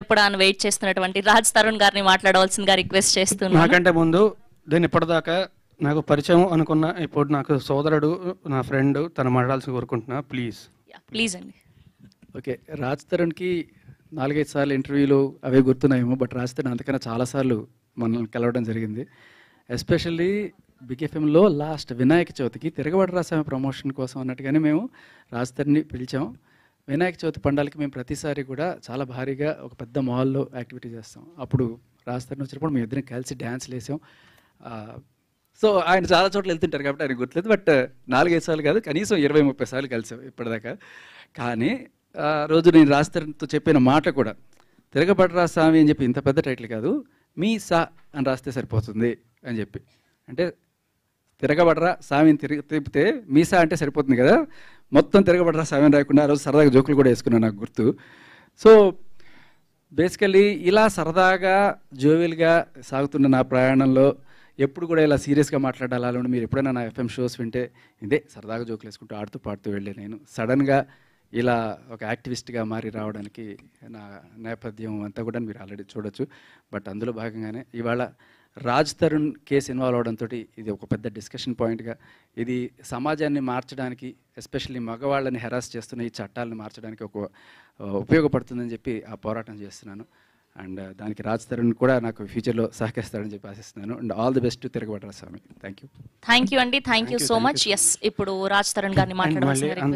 ఎప్పుడెప్పుడు అని వెయిట్ చేస్తున్నటువంటి రాజ్ తరుణ్ గారిని మాట్లాడవలసిందిగా రిక్వెస్ట్ చేస్తున్నాను. నాకంటే ముందు దీని ఇప్పటిదాకా నాకు పరిచయం అనుకున్న ఇప్పుడు నాకు సోదరుడు నా ఫ్రెండ్ తను మాట్లాడాల్సి కోరుకుంటున్నా ప్లీజ్. ప్లీజ్ అండి. ఓకే, రాజ్ తరుణ్కి 4-5 సార్లు ఇంటర్వ్యూలు అవే గుర్తున్నాయేమో, బట్ రాజ్ తరుణ్ అంతకన్నా చాలాసార్లు మనల్ని కలవడం జరిగింది. ఎస్పెషల్లీ బిగ్ ఎఫ్ఎంలో లాస్ట్ వినాయక చవితికి తిరగబడి రాసాము ప్రమోషన్ కోసం అన్నట్టుగానే మేము రాజ్ తరుణ్ని పిలిచాం. వినాయక చవితి పండాలకి మేము ప్రతిసారి కూడా చాలా భారీగా ఒక పెద్ద మాల్లో యాక్టివిటీ చేస్తాం. అప్పుడు రాజ్ తరుణ్ వచ్చినప్పుడు మేము ఇద్దరం కలిసి డ్యాన్స్లు వేసాం. సో ఆయన చాలా చోట్ల వెళ్తుంటారు కాబట్టి ఆయన గుర్తులేదు, బట్ 4-5 సార్లు కాదు, కనీసం 20-30 సార్లు కలిసాం ఇప్పటిదాకా. కానీ రోజు నేను రాజ్ తరుణ్తో చెప్పిన మాట కూడా తిరగబడరా స్వామి అని చెప్పి ఇంత పెద్ద టైటిల్ కాదు, మీ సా అని రాస్తే సరిపోతుంది అని చెప్పి. అంటే తిరగబడరా స్వామిని తిప్పితే మీసా అంటే సరిపోతుంది కదా, మొత్తం తిరగబడరా స్వామిని రాయకుండా ఆ రోజు సరదాగా జోకులు కూడా వేసుకున్నాను, నాకు గుర్తు. సో బేసికల్లీ ఇలా సరదాగా జోవియల్గా సాగుతున్న నా ప్రయాణంలో ఎప్పుడు కూడా ఇలా సీరియస్గా మాట్లాడాలని మీరు ఎప్పుడైనా నా ఎఫ్ఎం షోస్ వింటే ఇదే సరదాగా జోకులు వేసుకుంటూ ఆడుతూ పాడుతూ వెళ్ళే నేను సడన్గా ఇలా ఒక యాక్టివిస్ట్గా మారి రావడానికి నా నేపథ్యం అంతా కూడా మీరు ఆల్రెడీ చూడొచ్చు. బట్ అందులో భాగంగానే ఇవాళ రాజ్ తరుణ్ కేసు ఇన్వాల్వ్ అవడంతో ఇది ఒక పెద్ద డిస్కషన్ పాయింట్గా, ఇది సమాజాన్ని మార్చడానికి ఎస్పెషల్లీ మగవాళ్ళని హెరాస్ చేస్తున్న ఈ చట్టాలను మార్చడానికి ఒక ఉపయోగపడుతుందని చెప్పి ఆ పోరాటం చేస్తున్నాను. అండ్ దానికి రాజ్ తరుణ్ కూడా నాకు ఫ్యూచర్లో సహకరిస్తాడని చెప్పి ఆశిస్తున్నాను. And all the best Tiragabadara Swami. Thank you అండి. Thank you so much. Yes, ఇప్పుడు రాజ్ తరుణ్ గారిని మాట్లాడవలసిందిగా